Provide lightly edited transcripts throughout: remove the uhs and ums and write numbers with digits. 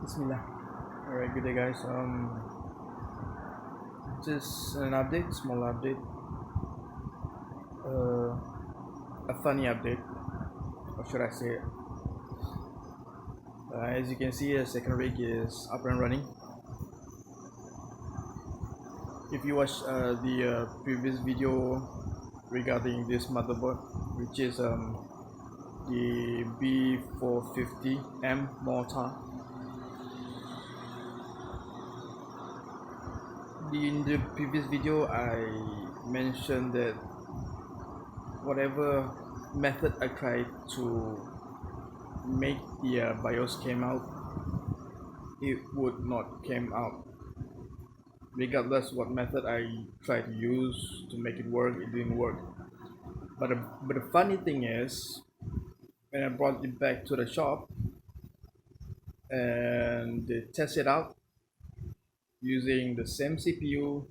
Bismillah. Alright, good day guys. Just an update, small update. A funny update. Or should I say it? As you can see, the second rig is up and running. If you watch the previous video regarding this motherboard, which is the B450M mortar, in the previous video I mentioned that whatever method I tried to make the BIOS came out, it would not came out. Regardless what method I tried to use to make it work, it didn't work. But the funny thing is, when I brought it back to the shop and they test it out using the same CPU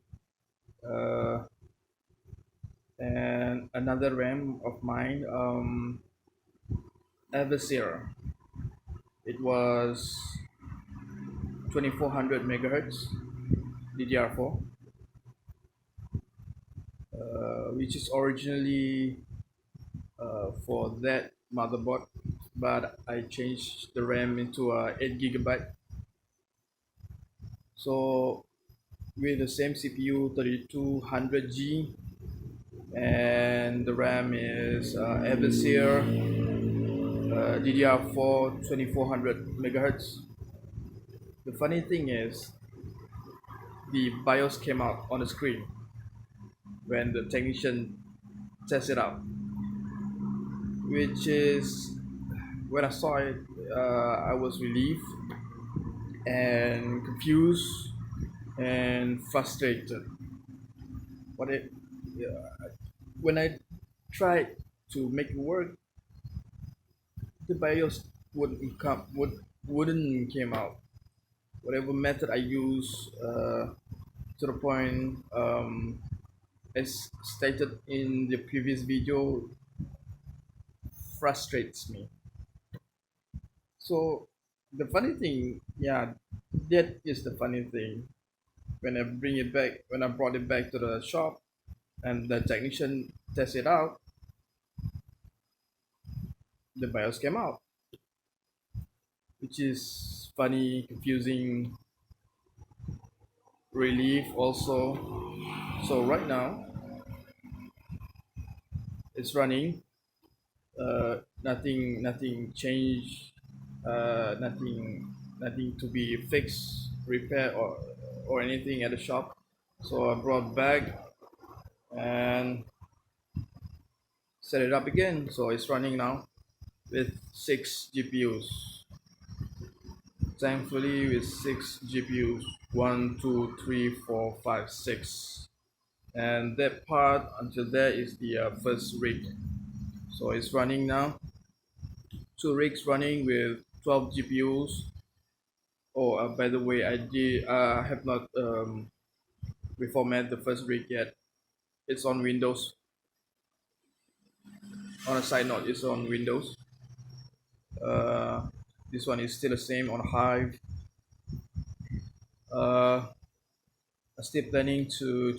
and another RAM of mine, adversarial. It was 2400 megahertz DDR4, which is originally for that motherboard, but I changed the RAM into 8 gigabyte. So with the same CPU 3200G and the RAM is adversarial DDR4 2400 megahertz. The funny thing is, the BIOS came out on the screen when the technician tested it out, which is, when I saw it, I was relieved and confused and frustrated. When I tried to make it work, the BIOS wouldn't came out. Whatever method I use, to the point, as stated in the previous video, frustrates me. So the funny thing, yeah, that is the funny thing. When I brought it back to the shop and the technician tested it out, the BIOS came out, which is funny, confusing, relief also. So right now it's running, nothing changed, nothing to be fixed, repaired, or anything at the shop. So I brought back and set it up again, so it's running now with 6 GPUs. Thankfully, with 6 GPUs, 1 2 3 4 5 6, and that part until there is the first rig. So it's running now, 2 rigs running with 12 GPUs. Oh, by the way, I have not reformatted the first rig yet. It's on Windows. On a side note, it's on Windows. This one is still the same on Hive. I'm still planning to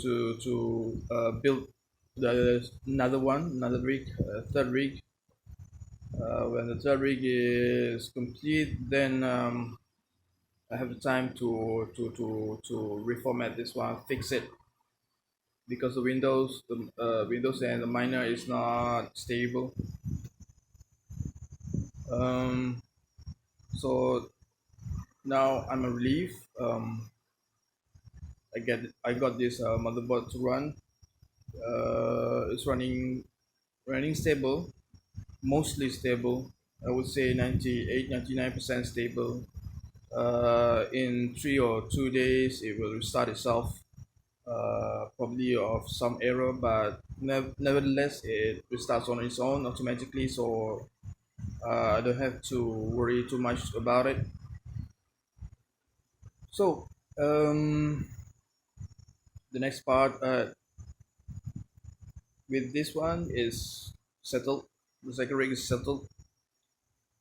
build another rig, third rig. When the third rig is complete, then I have the time to reformat this one, fix it, because the Windows and the miner is not stable. So now I'm a relief. I got this motherboard to run. It's running stable, mostly stable. I would say 99% stable. In 3 or 2 days it will restart itself, probably of some error, but nevertheless it restarts on its own automatically, so I don't have to worry too much about it. So the next part, with this one is settled. The second rig is settled.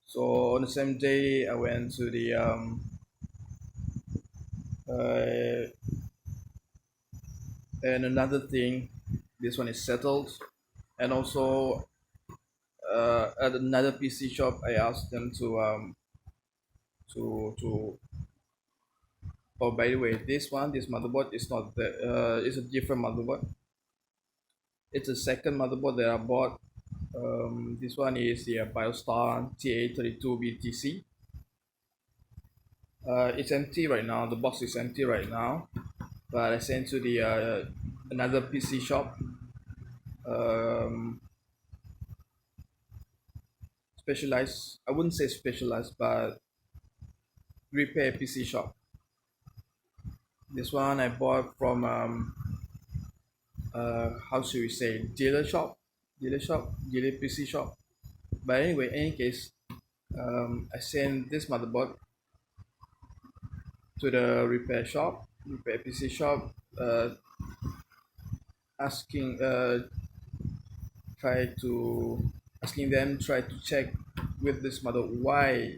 So on the same day I went to the uh, and another thing, this one is settled. And also at another PC shop, I asked them to oh, by the way, this motherboard is not the it's a different motherboard. It's a second motherboard that I bought. This one is the biostar TA32BTC. It's empty right now. The box is empty right now, but I sent to the another PC shop, um, specialized. I wouldn't say specialized, but repair PC shop. This one I bought from how should we say, dealer PC shop. But anyway, any case, I sent this motherboard to the repair PC shop, asking try to asking them try to check with this mother why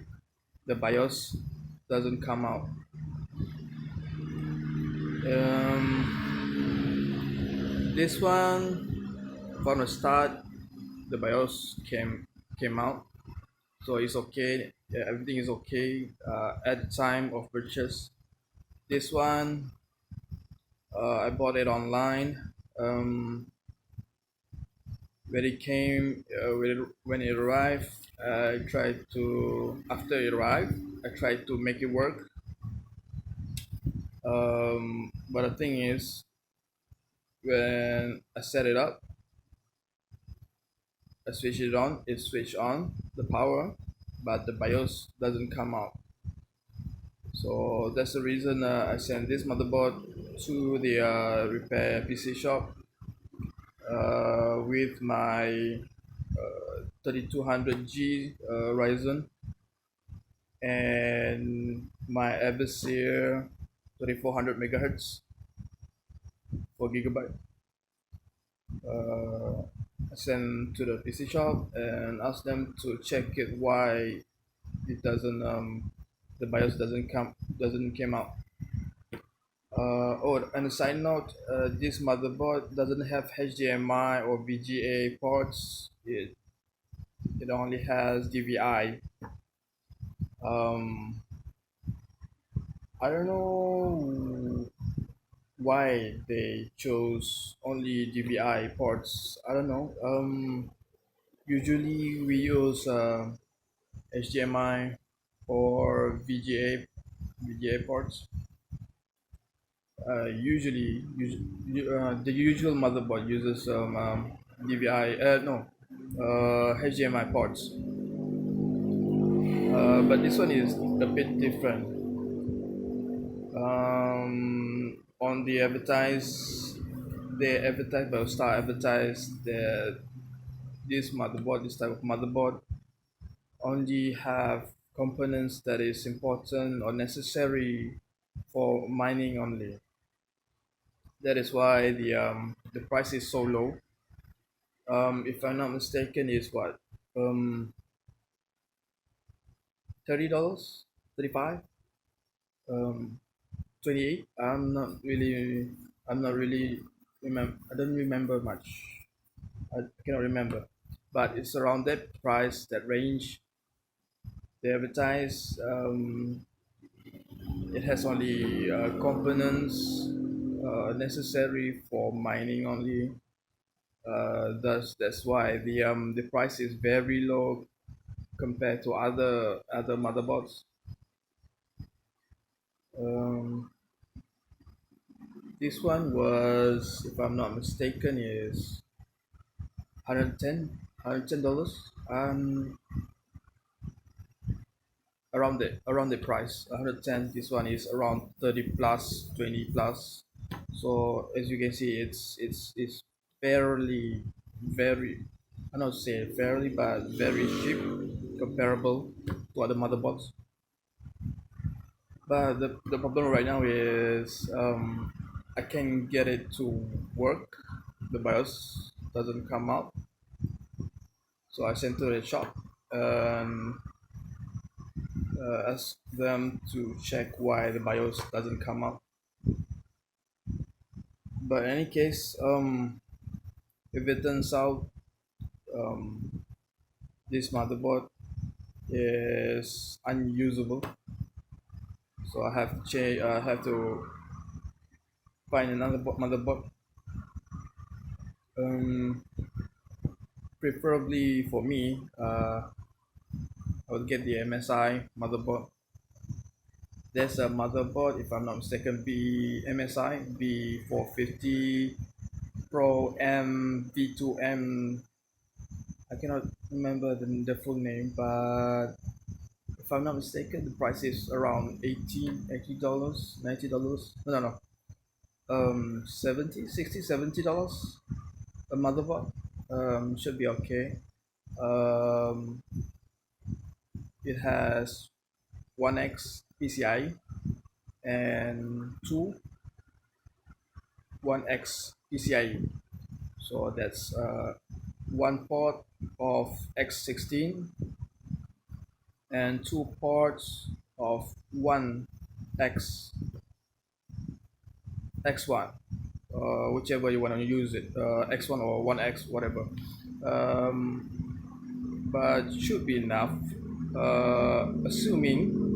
the BIOS doesn't come out. This one from the start the BIOS came out, so it's okay. Yeah, everything is okay at the time of purchase. This one I bought it online. When it came when it arrived, I tried to after it arrived I tried to make it work, but the thing is when I set it up, I switch it on, it switched on the power, but the BIOS doesn't come out. So that's the reason I sent this motherboard to the repair PC shop with my 3200G Ryzen and my Adversary 2400 megahertz 4 GB. I sent to the PC shop and asked them to check it why it doesn't the BIOS doesn't came out. Oh, and a side note, this motherboard doesn't have HDMI or VGA ports. It only has DVI. Um, I don't know why they chose only DVI ports. I don't know. Usually we use HDMI or VGA ports. The usual motherboard uses DVI. No, HDMI ports. But this one is a bit different. On the biostar advertised that this type of motherboard, only have components that is important or necessary for mining only. That is why the price is so low. If I'm not mistaken, is what $30, 35, 28. I'm not really remember. I don't remember much. I cannot remember, but it's around that price, that range. They advertise it has only components necessary for mining only. Thus, that's why the price is very low compared to other motherboards. Um, this one was, if I'm not mistaken, is 110 dollars. Around the price 110. This one is around 30 plus, 20 plus. So as you can see, it's fairly very, I don't say fairly, but very cheap comparable to other motherboards. But the problem right now is I can get it to work. The BIOS doesn't come out, so I sent to the shop. ask them to check why the BIOS doesn't come up. But in any case, if it turns out um, this motherboard is unusable, so I have to change. I have to find another motherboard. Um, Preferably for me, I would get the MSI motherboard. There's a motherboard, if I'm not mistaken, MSI B450 Pro M V2M. I cannot remember the full name, but if I'm not mistaken, the price is around $80, $90. No. 70, 60, $70 a motherboard. Should be okay. Um, it has 1x PCI and 1x PCIe. So that's one port of X16 and two ports of 1x X1, whichever you want to use it, X1 or 1x, whatever. But should be enough, assuming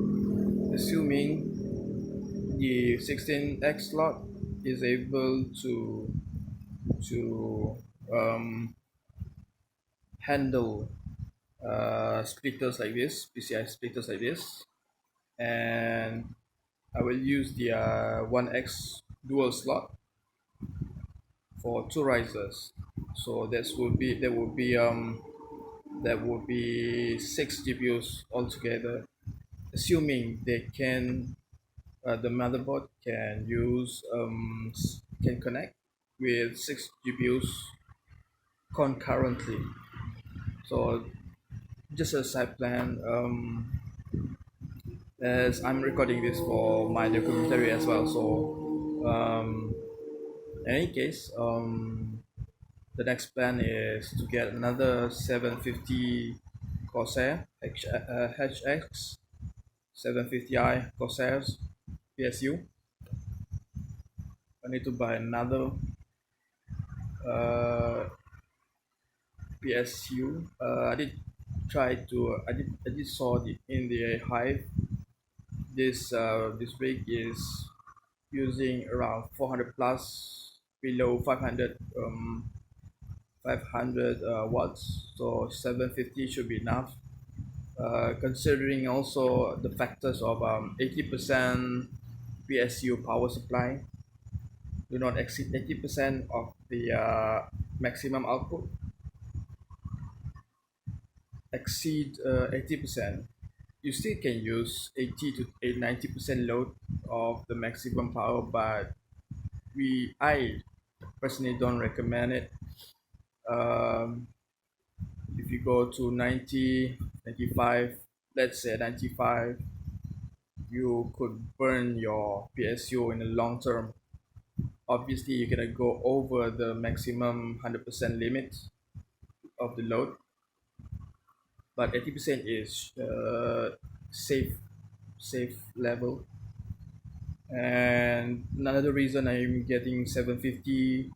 the 16x slot is able to handle splitters like this, PCI splitters like this, and I will use the 1x dual slot for two risers. So that would be 6 GPUs altogether, assuming they can the motherboard can connect with 6 GPUs concurrently. So just a side plan, as I'm recording this for my documentary as well. So in any case, the next plan is to get another 750 Corsair HX 750i Corsairs PSU. I need to buy another PSU. I did saw in the Hive. This rig is using around 400 plus, below 500 watts. So 750 should be enough. Considering also the factors of 80% PSU power supply do not exceed 80% of the maximum output. Exceed 80%, you still can use 80 to 90% load of the maximum power, but I personally don't recommend it. Um, if you go to 90, 95, let's say 95, you could burn your PSU in the long term. Obviously, you're gonna go over the maximum 100% limit of the load, but 80% is safe level. And another reason I'm getting 750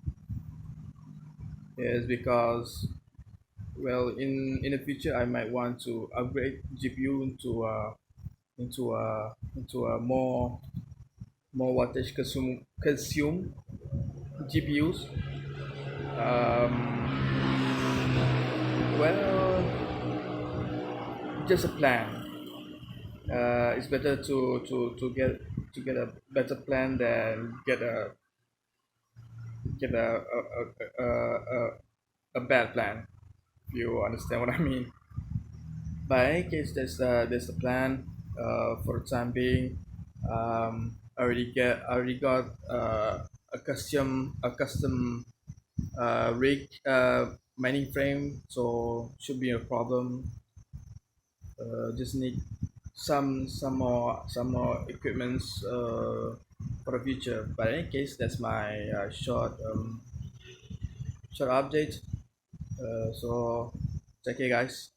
is because, well, in the future I might want to upgrade GPU into a more wattage consume GPUs. Well, just a plan. It's better to get a better plan than get a bad plan. If you understand what I mean. But in any case, there's a plan for the time being. I already got a custom rig mining frame, so should be a problem. Just need some more equipments for the future. But in any case, that's my short update. So take care, guys.